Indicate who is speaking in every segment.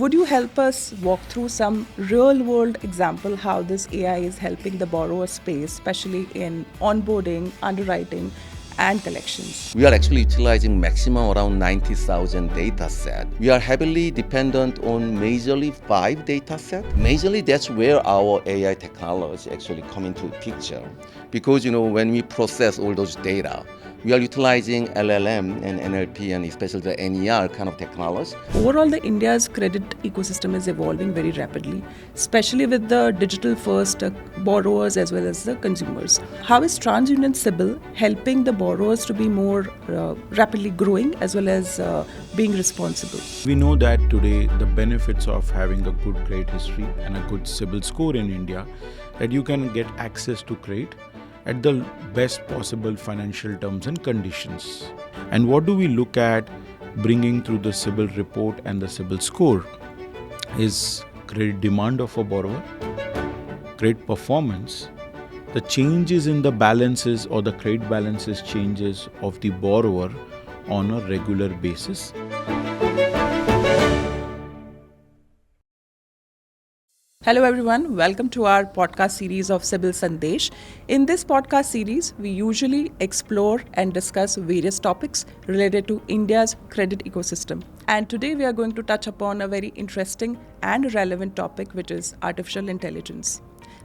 Speaker 1: Would you help us walk through some real-world example how this AI is helping the borrower space, especially in onboarding, underwriting, and collections?
Speaker 2: We are actually utilizing maximum around 90,000 data set. We are heavily dependent on majorly 5 data set. Majorly that's where our AI technology actually come into picture. Because when we process all those data, we are utilizing LLM and NLP and especially the NER kind of technology.
Speaker 1: Overall, the India's credit ecosystem is evolving very rapidly, especially with the digital-first borrowers as well as the consumers. How is TransUnion CIBIL helping the borrowers to be more rapidly growing as well as being responsible?
Speaker 3: We know that today the benefits of having a good credit history and a good CIBIL score in India, that you can get access to credit at the best possible financial terms and conditions. And what do we look at bringing through the CIBIL report and the CIBIL score is credit demand of a borrower, credit performance, the changes in the balances or the credit balances changes of the borrower on a regular basis.
Speaker 1: Hello everyone, welcome to our podcast series of CIBIL Sandesh. In this podcast series, we usually explore and discuss various topics related to India's credit ecosystem. And today we are going to touch upon a very interesting and relevant topic, which is artificial intelligence.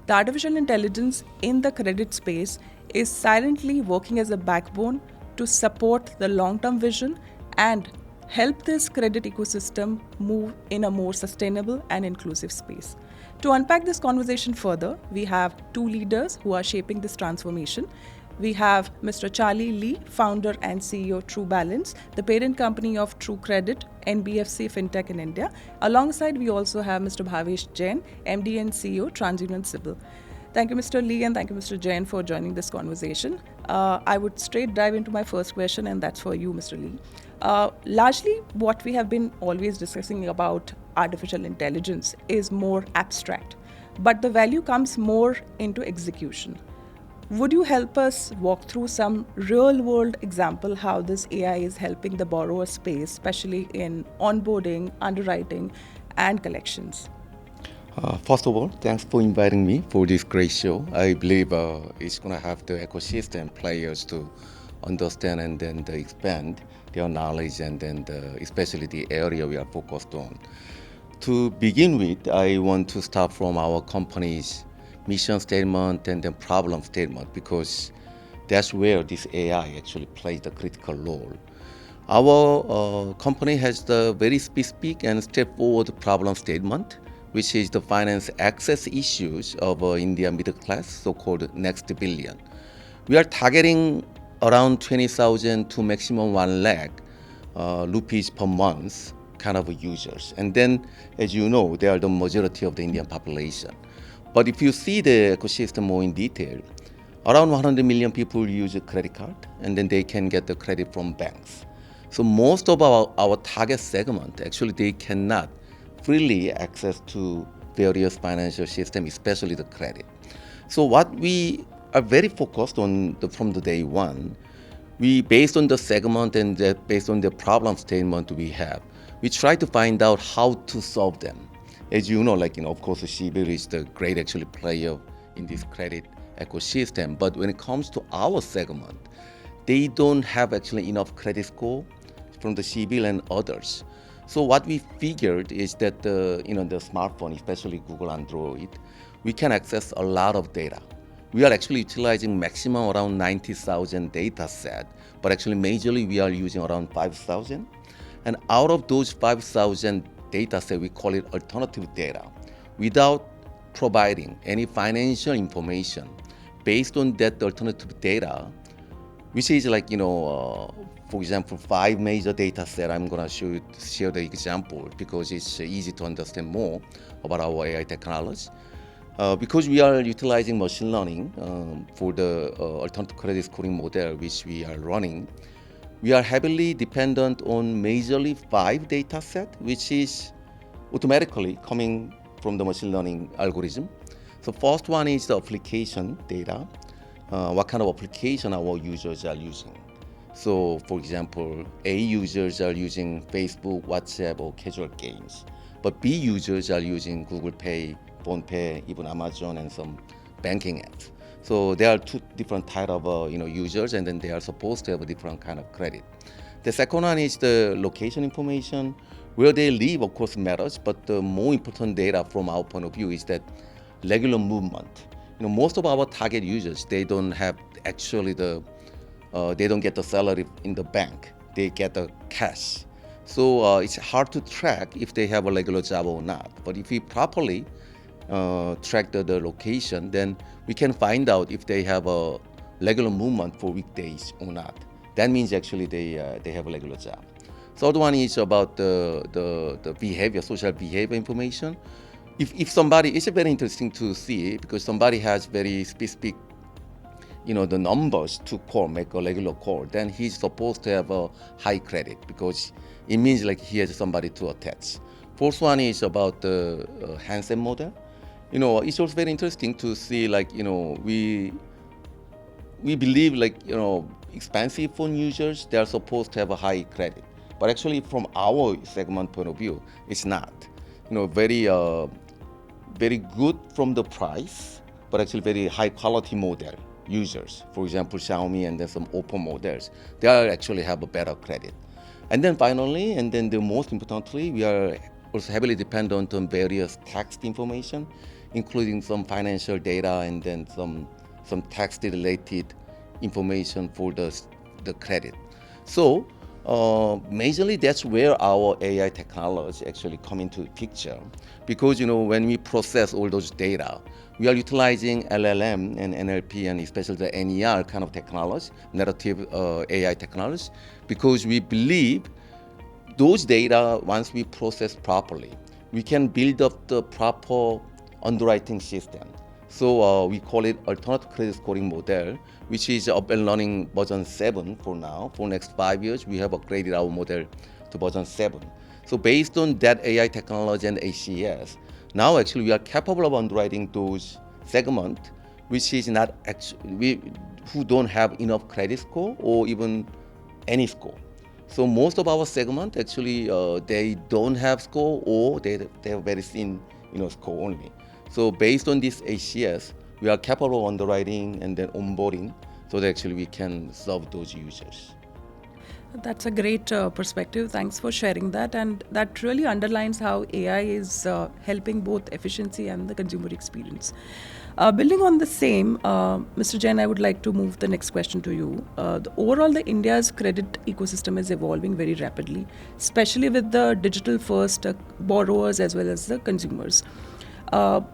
Speaker 1: The artificial intelligence in the credit space is silently working as a backbone to support the long-term vision and help this credit ecosystem move in a more sustainable and inclusive space. To unpack this conversation further, we have two leaders who are shaping this transformation. We have Mr. Charlie Lee, founder and CEO True Balance, the parent company of True Credit, NBFC fintech in India. Alongside, we also have Mr. Bhavesh Jain, MD and CEO TransUnion CIBIL. Thank you, Mr. Lee, and thank you, Mr. Jain, for joining this conversation. I would straight dive into my first question, and that's for you, Mr. Lee. Largely, what we have been always discussing about artificial intelligence is more abstract, but the value comes more into execution. Would you help us walk through some real-world example how this AI is helping the borrower space, especially in onboarding, underwriting, and collections?
Speaker 2: First of all, thanks for inviting me for this great show. I believe it's going to have the ecosystem players to understand and then expand their knowledge and then especially the area we are focused on. To begin with, I want to start from our company's mission statement and then problem statement because that's where this AI actually plays the critical role. Our company has the very specific and straightforward problem statement, which is the finance access issues of India middle class, so-called next billion. We are targeting around 20,000 to maximum 1 lakh rupees per month kind of users. And then, as you know, they are the majority of the Indian population. But if you see the ecosystem more in detail, around 100 million people use a credit card, and then they can get the credit from banks. So most of our target segment, actually, they cannot freely access to various financial systems, especially the credit. So what we are very focused on from the day one, we based on the segment and based on the problem statement we have, we try to find out how to solve them. As you know, of course, CIBIL is the great actually player in this credit ecosystem. But when it comes to our segment, they don't have actually enough credit score from the CIBIL and others. So what we figured is that the smartphone, especially Google Android, we can access a lot of data. We are actually utilizing maximum around 90,000 data set, but actually majorly we are using around 5,000. And out of those 5,000 data set, we call it alternative data, without providing any financial information based on that alternative data, which is for example, 5 major data set. I'm going to share the example because it's easy to understand more about our AI technology. Because we are utilizing machine learning for the alternative credit scoring model which we are running, we are heavily dependent on majorly 5 data set, which is automatically coming from the machine learning algorithm. So first one is the application data, what kind of application our users are using. So for example, A users are using Facebook, WhatsApp, or casual games. But B users are using Google Pay, Phone Pay, even Amazon, and some banking apps. So there are two different type of users, and then they are supposed to have a different kind of credit. The second one is the location information. Where they live, of course, matters, but the more important data from our point of view is that regular movement. Most of our target users, they don't have actually they don't get the salary in the bank. They get the cash. So it's hard to track if they have a regular job or not. But if we properly track the location, then we can find out if they have a regular movement for weekdays or not. That means actually they have a regular job. Third one is about the behavior, social behavior information. If somebody, it's very interesting to see because somebody has very specific, the numbers to call, make a regular call, then he's supposed to have a high credit because it means like he has somebody to attach. Fourth one is about the handset model. It's also very interesting to see we believe expensive phone users, they are supposed to have a high credit. But actually from our segment point of view, it's not. Very good from the price, but actually very high quality model users. For example, Xiaomi and then some Oppo models, they are actually have a better credit. And then finally, and then the most importantly, we are also heavily dependent on various tax information, including some financial data and then some tax related information for the credit. So majorly that's where our AI technology actually come into picture, because when we process all those data, we are utilizing LLM and NLP and especially the NER kind of technology, narrative AI technology, because we believe those data, once we process properly, we can build up the proper underwriting system. So we call it alternate credit scoring model, which is up and running version 7 for now. For next 5 years, we have upgraded our model to version 7. So based on that AI technology and ACS, now actually we are capable of underwriting those segments which is not actually, who don't have enough credit score or even any score. So most of our segment actually they don't have score or they have very thin score only. So based on this ACS, we are capable of underwriting and then onboarding so that actually we can serve those users.
Speaker 1: That's a great perspective. Thanks for sharing that. And that really underlines how AI is helping both efficiency and the consumer experience. Building on the same, Mr. Jain, I would like to move the next question to you. The India's credit ecosystem is evolving very rapidly, especially with the digital-first borrowers as well as the consumers.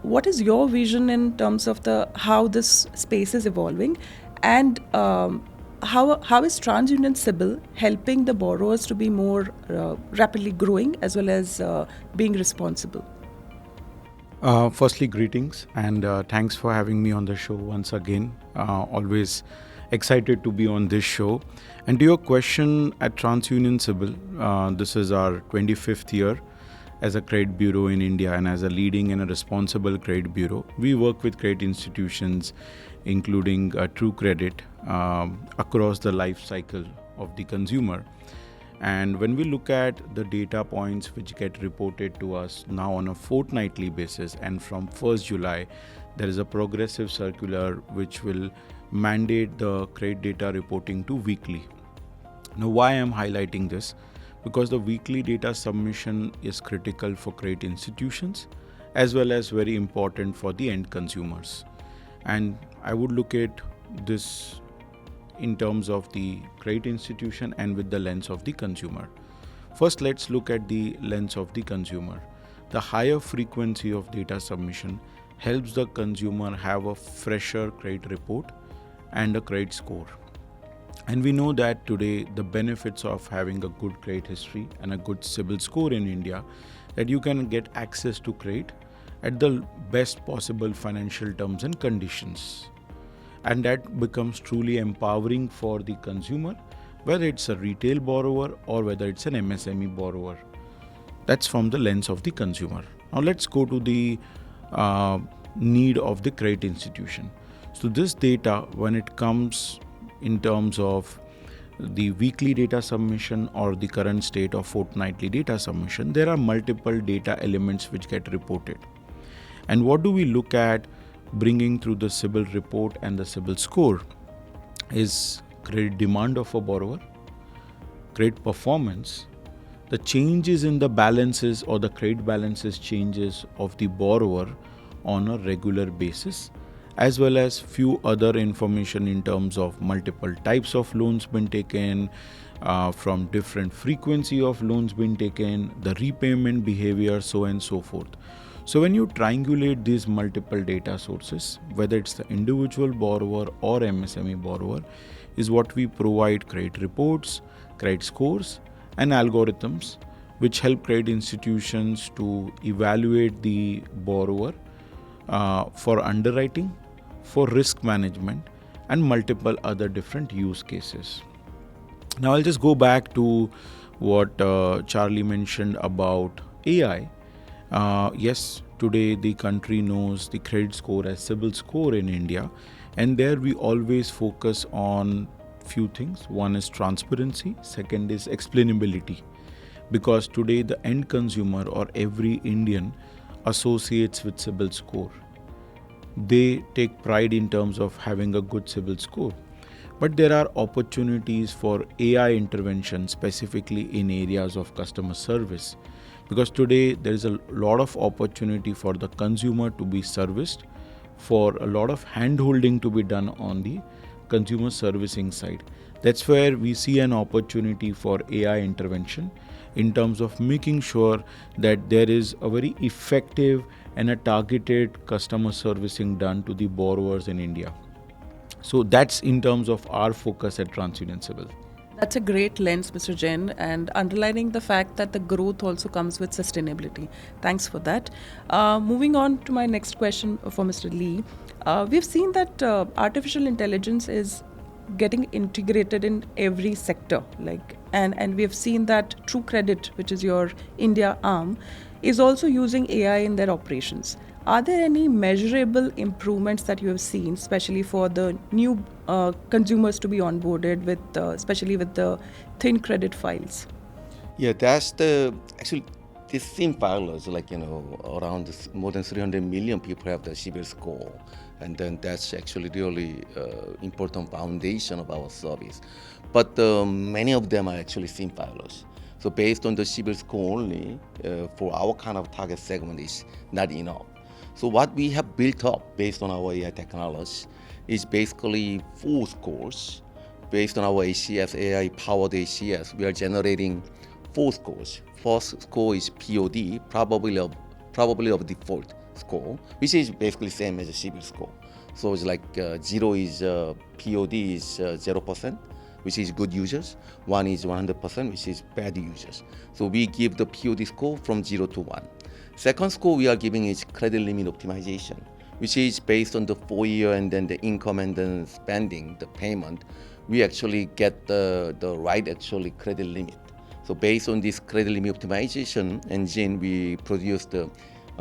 Speaker 1: What is your vision in terms of how this space is evolving, and how is TransUnion CIBIL helping the borrowers to be more rapidly growing as well as being responsible?
Speaker 3: Firstly, greetings and thanks for having me on the show once again. Always excited to be on this show. And to your question, at TransUnion CIBIL, this is our 25th year as a credit bureau in India and as a leading and a responsible credit bureau. We work with credit institutions, including True Credit, across the life cycle of the consumer. And when we look at the data points which get reported to us now on a fortnightly basis, and from 1st July, there is a progressive circular which will mandate the credit data reporting to weekly. Now, why I'm highlighting this? Because the weekly data submission is critical for credit institutions as well as very important for the end consumers. And I would look at this in terms of the credit institution and with the lens of the consumer. First, let's look at the lens of the consumer. The higher frequency of data submission helps the consumer have a fresher credit report and a credit score. And we know that today the benefits of having a good credit history and a good CIBIL score in India, that you can get access to credit at the best possible financial terms and conditions. And that becomes truly empowering for the consumer, whether it's a retail borrower or whether it's an MSME borrower. That's from the lens of the consumer. Now let's go to the need of the credit institution. So this data, when it comes in terms of the weekly data submission or the current state of fortnightly data submission, there are multiple data elements which get reported. And what do we look at bringing through the CIBIL report and the CIBIL score is credit demand of a borrower, credit performance, the changes in the balances or the credit balances changes of the borrower on a regular basis, as well as few other information in terms of multiple types of loans been taken, from different frequency of loans been taken, the repayment behavior, so on and so forth. So when you triangulate these multiple data sources, whether it's the individual borrower or MSME borrower, is what we provide credit reports, credit scores, and algorithms which help credit institutions to evaluate the borrower for underwriting, for risk management, and multiple other different use cases. Now I'll just go back to what Charlie mentioned about AI. Yes, today the country knows the credit score as CIBIL score in India, and there we always focus on few things. One is transparency, second is explainability, because today the end consumer or every Indian associates with CIBIL score. They take pride in terms of having a good CIBIL score. But there are opportunities for AI intervention specifically in areas of customer service, because today there is a lot of opportunity for the consumer to be serviced, for a lot of hand holding to be done on the consumer servicing side. That's where we see an opportunity for AI intervention in terms of making sure that there is a very effective and a targeted customer servicing done to the borrowers in India. So that's in terms of our focus at TransUnion CIBIL.
Speaker 1: That's a great lens, Mr. Jain, and underlining the fact that the growth also comes with sustainability. Thanks for that. Moving on to my next question for Mr. Lee. We've seen that artificial intelligence is getting integrated in every sector, and we have seen that True Credit, which is your India arm, is also using AI in their operations. Are there any measurable improvements that you have seen, especially for the new consumers to be onboarded with, especially with the thin credit files?
Speaker 2: Yeah, that's the actually these SIM filers, around more than 300 million people have the CIBIL score, and then that's actually really important foundation of our service. But many of them are actually SIM filers. So based on the CIBIL score only, for our kind of target segment is not enough. So what we have built up based on our AI technology is basically 4 scores. Based on our ACS, AI-powered ACS, we are generating 4 scores. First score is POD, probably of default score, which is basically same as a CIBIL score. So it's like 0 is POD is 0%, which is good users. 1 is 100%, which is bad users. So we give the POD score from 0 to 1. Second score we are giving is credit limit optimization, which is based on the 4-year and then the income and then spending, the payment. We actually get the right actually credit limit. So based on this credit limit optimization engine, we produce the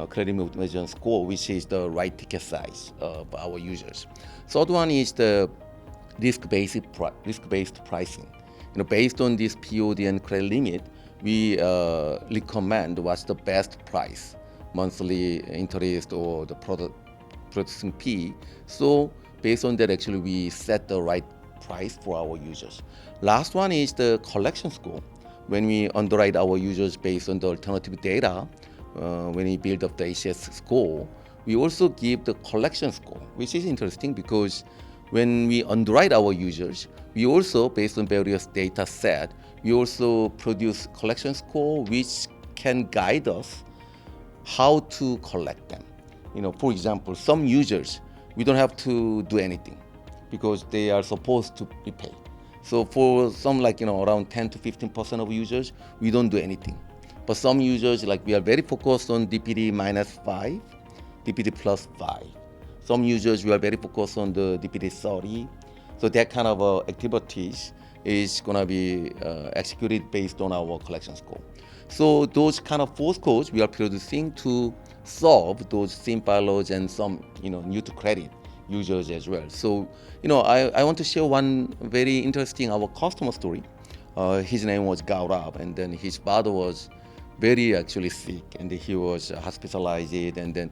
Speaker 2: credit limit optimization score, which is the right ticket size of our users. Third one is the risk-based pricing. Based on this POD and credit limit, we recommend what's the best price, monthly interest or the processing fee. So based on that, actually we set the right price for our users. Last one is the collection score. When we underwrite our users based on the alternative data, when we build up the ACS score, we also give the collection score, which is interesting because when we underwrite our users, we also, based on various data set, we also produce collection score which can guide us how to collect them. For example, some users, we don't have to do anything because they are supposed to repay. So for some around 10 to 15% of users, we don't do anything. But some users, we are very focused on DPD -5, DPD +5. Some users, we are very focused on the DPD 30. So that kind of activities is going to be executed based on our collection score. So those kind of 4 scores we are producing to solve those SIM filers and some new to credit users as well. So, I want to share one very interesting our customer story. His name was Gaurav, and then his father was very actually sick, and he was hospitalized, and then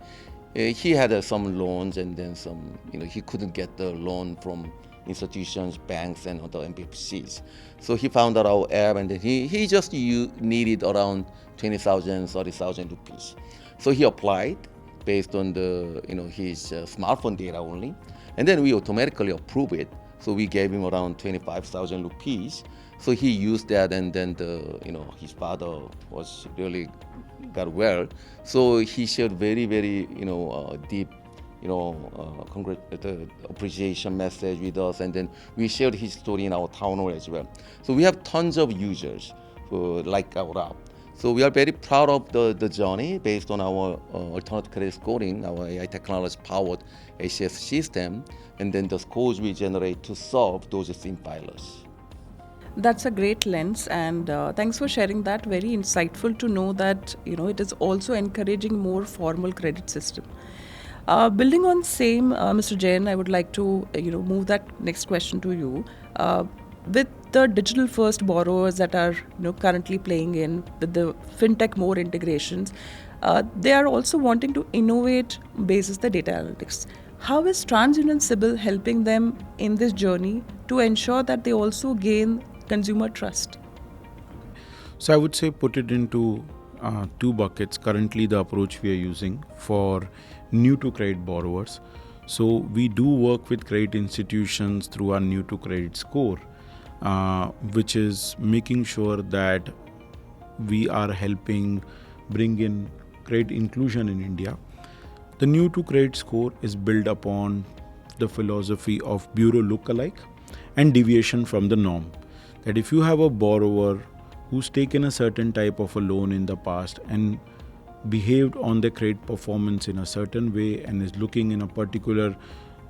Speaker 2: he had some loans, and then some, he couldn't get the loan from institutions, banks, and other MPCs. So he found out our app, and then he just needed around 20,000, 30,000 rupees. So he applied based on the his smartphone data only, and then we automatically approve it. So we gave him around 25,000 rupees. So he used that, and then his father was really got well. So he shared very deep the appreciation message with us, and then we shared his story in our town hall as well. So we have tons of users who like our app. So we are very proud of the journey based on our alternate credit scoring, our AI technology powered ACS system, and then the scores we generate to solve those SIM filers.
Speaker 1: That's a great lens, and thanks for sharing that. Very insightful to know that it is also encouraging more formal credit system. Building on same, Mr. Jain, I would like to move that next question to you. With the digital first borrowers that are currently playing in with the fintech more integrations, they are also wanting to innovate basis the data analytics. How is TransUnion CIBIL helping them in this journey to ensure that they also gain consumer trust?
Speaker 3: So I would say put it into two buckets. Currently, the approach we are using for new to credit borrowers. So we do work with credit institutions through our new to credit score, which is making sure that we are helping bring in credit inclusion in India. The new to credit score is built upon the philosophy of bureau lookalike and deviation from the norm. That if you have a borrower who's taken a certain type of a loan in the past and behaved on the credit performance in a certain way and is looking in a particular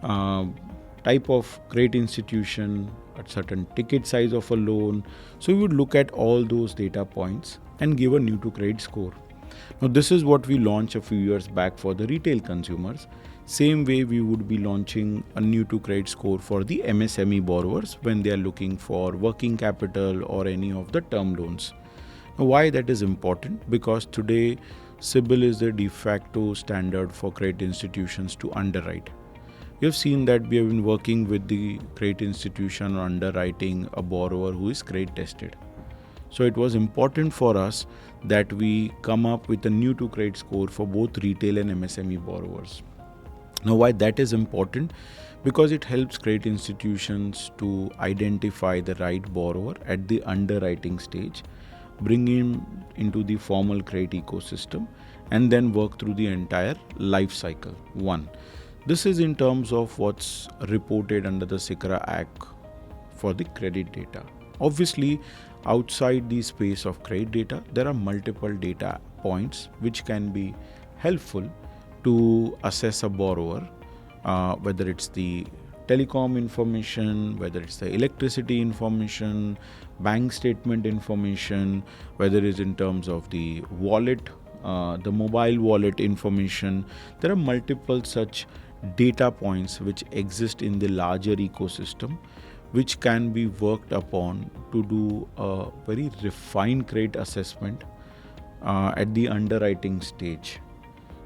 Speaker 3: type of credit institution, a certain ticket size of a loan, so we would look at all those data points and give a new to credit score. Now this is what we launched a few years back for the retail consumers. Same way we would be launching a new to credit score for the MSME borrowers when they are looking for working capital or any of the term loans. Now why that is important? Because today CIBIL is the de facto standard for credit institutions to underwrite. We have seen that we have been working with the credit institution on underwriting a borrower who is credit tested. So it was important for us that we come up with a new to credit score for both retail and MSME borrowers. Now why that is important? Because it helps credit institutions to identify the right borrower at the underwriting stage, bring him into the formal credit ecosystem, and then work through the entire life cycle. One, this is in terms of what's reported under the SICRA Act for the credit data. Obviously, outside the space of credit data, there are multiple data points which can be helpful to assess a borrower, whether it's the telecom information, whether it's the electricity information, bank statement information, whether it's in terms of the wallet, the mobile wallet information. There are multiple such data points which exist in the larger ecosystem, which can be worked upon to do a very refined credit assessment at the underwriting stage.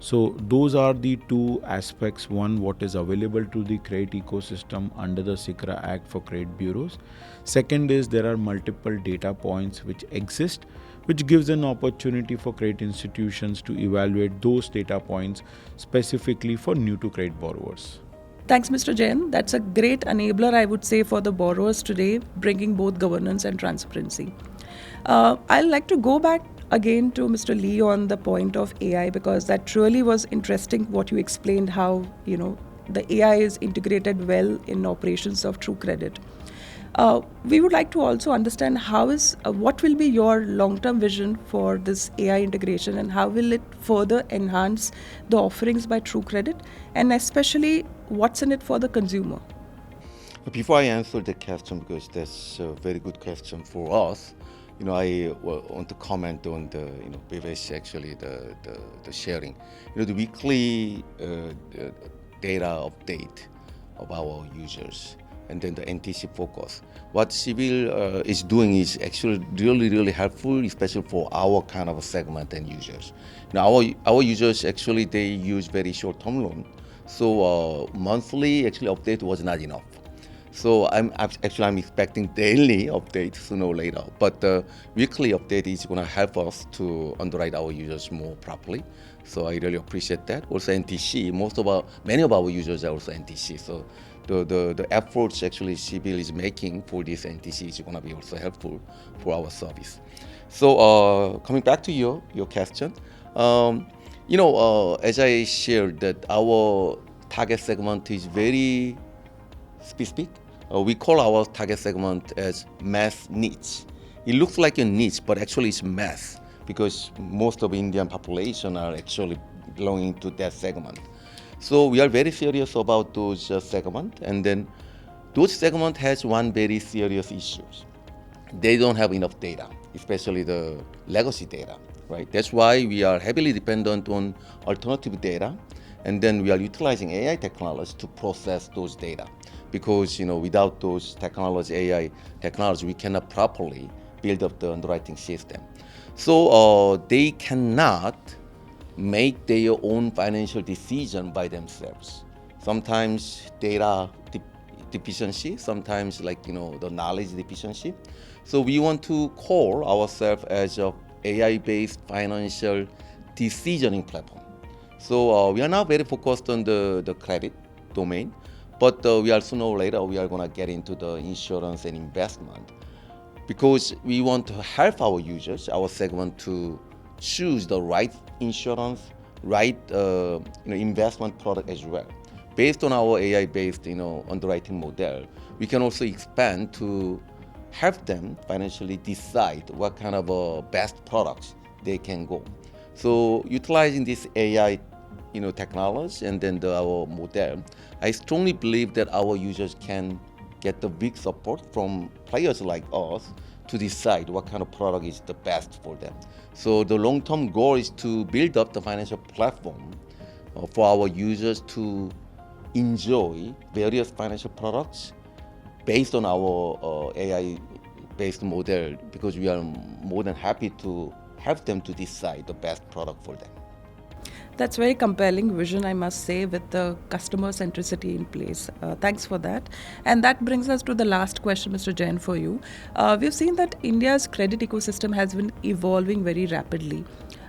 Speaker 3: So those are the two aspects. One, what is available to the credit ecosystem under the SICRA Act for credit bureaus. Second is there are multiple data points which exist, which gives an opportunity for credit institutions to evaluate those data points specifically for new to credit borrowers.
Speaker 1: Thanks, Mr. Jain. That's a great enabler, I would say, for the borrowers today, bringing both governance and transparency. I'd like to go back again to Mr. Lee on the point of AI, because that really was interesting what you explained, how the AI is integrated well in operations of True Credit. We would like to also understand what will be your long-term vision for this AI integration, and how will it further enhance the offerings by True Credit, and especially what's in it for the consumer?
Speaker 2: Before I answer the question, because that's a very good question for us, I want to comment on the previous actually the sharing. The weekly data update of our users, and then the NTC focus. What CIBIL is doing is actually really helpful, especially for our kind of segment and users. Now our users actually they use very short-term loan, so monthly actually update was not enough. So I'm expecting daily update sooner or later, but the weekly update is going to help us to underwrite our users more properly. So I really appreciate that. Also NTC, many of our users are also NTC. So the efforts actually CIBIL is making for this NTC is going to be also helpful for our service. So coming back to your question, as I shared that our target segment is very specific. We call our target segment as mass niche. It looks like a niche, but actually it's mass because most of Indian population are actually belonging to that segment. So we are very serious about those segment, and then those segment has one very serious issues. They don't have enough data, especially the legacy data, right? That's why we are heavily dependent on alternative data, and then we are utilizing AI technology to process those data. Because without those AI technology, we cannot properly build up the underwriting system. So they cannot make their own financial decision by themselves. Sometimes data deficiency, sometimes the knowledge deficiency. So we want to call ourselves as a AI-based financial decisioning platform. So we are now very focused on the credit domain, but we are sooner or later we are going to get into the insurance and investment because we want to help our users, our segment, to choose the right insurance, right investment product as well. Based on our AI-based underwriting model, we can also expand to help them financially decide what kind of best products they can go. So utilizing this AI technology and then our model, I strongly believe that our users can get the big support from players like us to decide what kind of product is the best for them. So the long-term goal is to build up the financial platform for our users to enjoy various financial products based on our AI-based model, because we are more than happy to help them to decide the best product for them.
Speaker 1: That's very compelling vision, I must say, with the customer centricity in place. Thanks for that. And that brings us to the last question, Mr. Jain, for you. We've seen that India's credit ecosystem has been evolving very rapidly.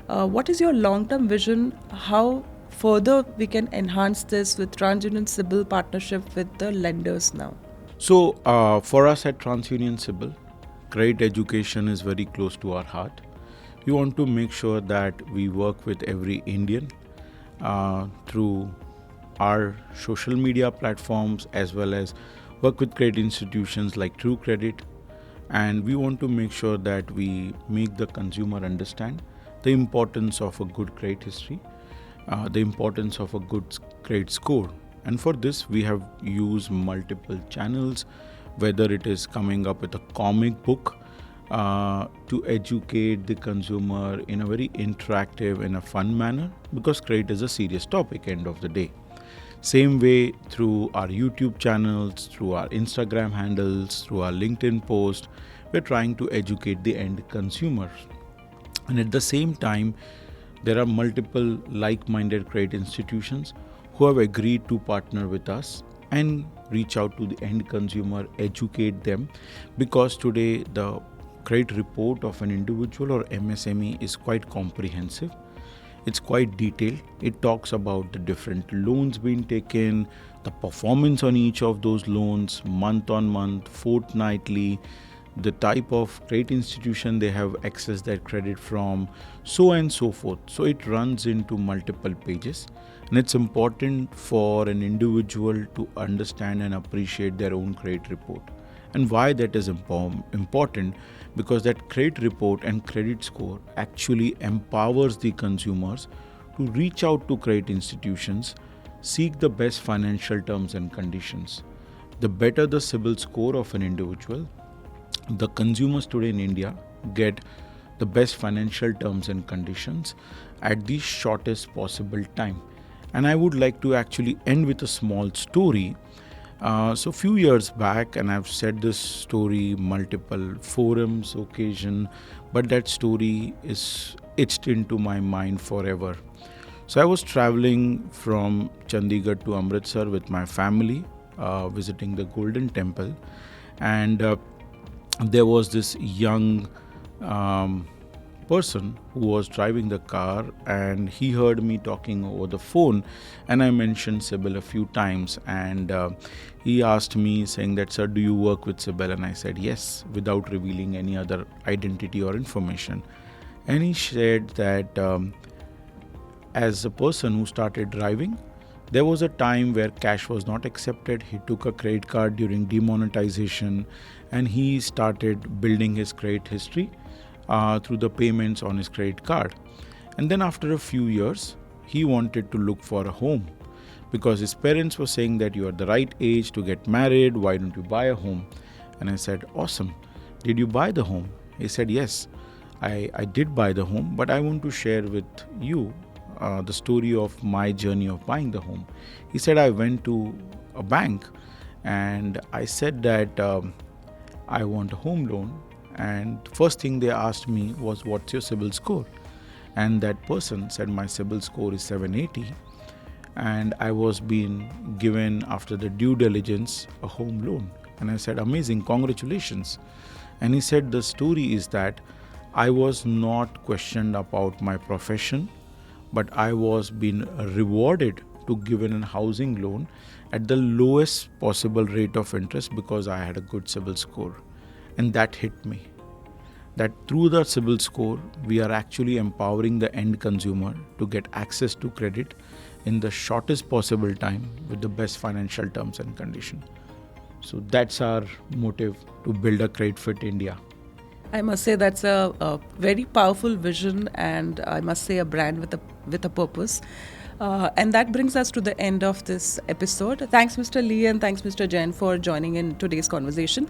Speaker 1: What is your long-term vision? How further we can enhance this with TransUnion CIBIL partnership with the lenders now?
Speaker 3: So for us at TransUnion CIBIL, credit education is very close to our heart. We want to make sure that we work with every Indian through our social media platforms, as well as work with credit institutions like True Credit. And we want to make sure that we make the consumer understand the importance of a good credit history, the importance of a good credit score. And for this, we have used multiple channels, whether it is coming up with a comic book to educate the consumer in a very interactive and a fun manner, because credit is a serious topic end of the day. Same way through our YouTube channels, through our Instagram handles, through our LinkedIn post, we're trying to educate the end consumers. And at the same time, there are multiple like-minded credit institutions who have agreed to partner with us and reach out to the end consumer, educate them, because today the credit report of an individual or MSME is quite comprehensive. It's quite detailed. It talks about the different loans being taken, the performance on each of those loans, month on month, fortnightly, the type of credit institution they have accessed that credit from, so on and so forth. So it runs into multiple pages, and it's important for an individual to understand and appreciate their own credit report. And why that is important, because that credit report and credit score actually empowers the consumers to reach out to credit institutions, seek the best financial terms and conditions. The better the CIBIL score of an individual, the consumers today in India get the best financial terms and conditions at the shortest possible time. And I would like to actually end with a small story. So few years back, and I've said this story multiple forums, occasion, but that story is etched into my mind forever. So I was traveling from Chandigarh to Amritsar with my family, visiting the Golden Temple, and there was this young person who was driving the car, and he heard me talking over the phone, and I mentioned CIBIL a few times, and he asked me saying that, sir, do you work with CIBIL? And I said yes, without revealing any other identity or information. And he shared that as a person who started driving, there was a time where cash was not accepted. He took a credit card during demonetization, and he started building his credit history through the payments on his credit card. And then after a few years, he wanted to look for a home because his parents were saying that you are the right age to get married. Why don't you buy a home? And I said, awesome. Did you buy the home? He said, yes, I did buy the home, but I want to share with you the story of my journey of buying the home. He said, I went to a bank and I said that I want a home loan. And first thing they asked me was, what's your CIBIL score? And that person said, my CIBIL score is 780. And I was being given, after the due diligence, a home loan. And I said, amazing, congratulations. And he said, the story is that I was not questioned about my profession, but I was being rewarded to given a housing loan at the lowest possible rate of interest because I had a good CIBIL score. And that hit me. That through the CIBIL score, we are actually empowering the end consumer to get access to credit in the shortest possible time with the best financial terms and conditions. So that's our motive, to build a credit fit India.
Speaker 1: I must say that's a very powerful vision, and I must say a brand with a purpose. And that brings us to the end of this episode. Thanks, Mr. Lee, and thanks, Mr. Jain, for joining in today's conversation.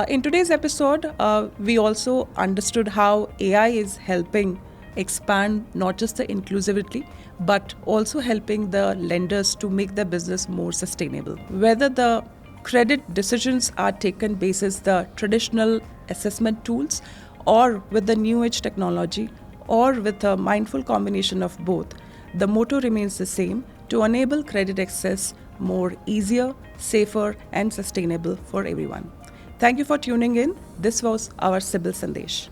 Speaker 1: In today's episode, we also understood how AI is helping expand not just the inclusivity, but also helping the lenders to make their business more sustainable. Whether the credit decisions are taken basis the traditional assessment tools, or with the new age technology, or with a mindful combination of both, the motto remains the same: to enable credit access more easier, safer, and sustainable for everyone. Thank you for tuning in. This was our CIBIL Sandesh.